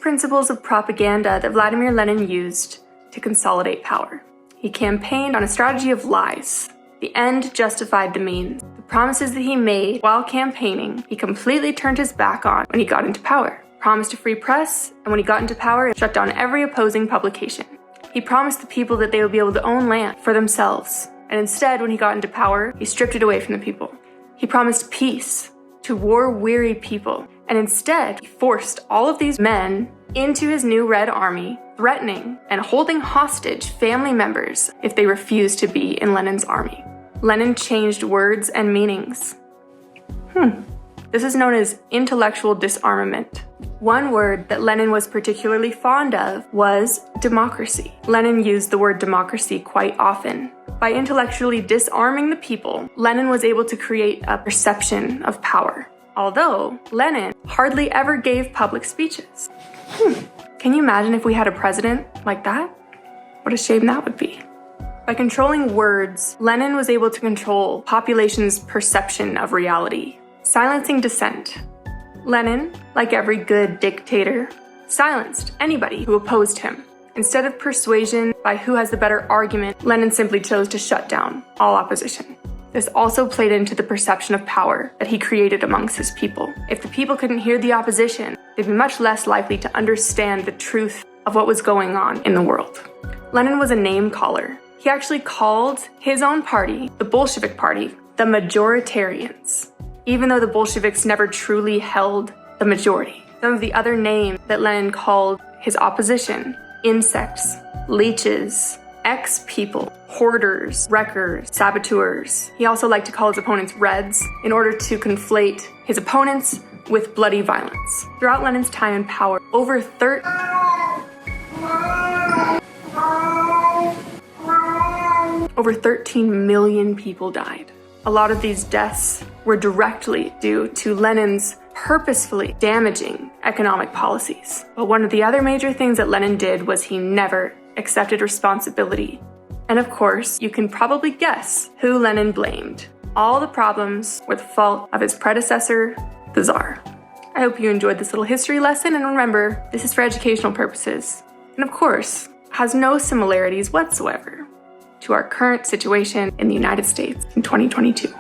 Principles of propaganda that Vladimir Lenin used to consolidate power. He campaigned on a strategy of lies. The end justified the means. The promises that he made while campaigning, he completely turned his back on when he got into power. Promised a free press, and when he got into power, shut down every opposing publication. He promised the people that they would be able to own land for themselves, and instead, when he got into power, he stripped it away from the people. He promised peace to war-weary people, and instead, he forced all of these men into his new Red Army, threatening and holding hostage family members if they refused to be in Lenin's army. Lenin changed words and meanings. This is known as intellectual disarmament. One word that Lenin was particularly fond of was democracy. Lenin used the word democracy quite often. By intellectually disarming the people, Lenin was able to create a perception of power. Although Lenin hardly ever gave public speeches. Can you imagine if we had a president like that? What a shame that would be. By controlling words, Lenin was able to control population's perception of reality, silencing dissent. Lenin, like every good dictator, silenced anybody who opposed him. Instead of persuasion by who has the better argument, Lenin simply chose to shut down all opposition. This also played into the perception of power that he created amongst his people. If the people couldn't hear the opposition, they'd be much less likely to understand the truth of what was going on in the world. Lenin was a name caller. He actually called his own party, the Bolshevik Party, the majoritarians, even though the Bolsheviks never truly held the majority. Some of the other names that Lenin called his opposition: insects, leeches, ex-people, hoarders, wreckers, saboteurs. He also liked to call his opponents Reds in order to conflate his opponents with bloody violence. Throughout Lenin's time in power, over 13 million people died. A lot of these deaths were directly due to Lenin's purposefully damaging economic policies. But one of the other major things that Lenin did was he never accepted responsibility. And of course, you can probably guess who Lenin blamed. All the problems were the fault of his predecessor, the Tsar. I hope you enjoyed this little history lesson, and remember, this is for educational purposes. And of course, has no similarities whatsoever to our current situation in the United States in 2022.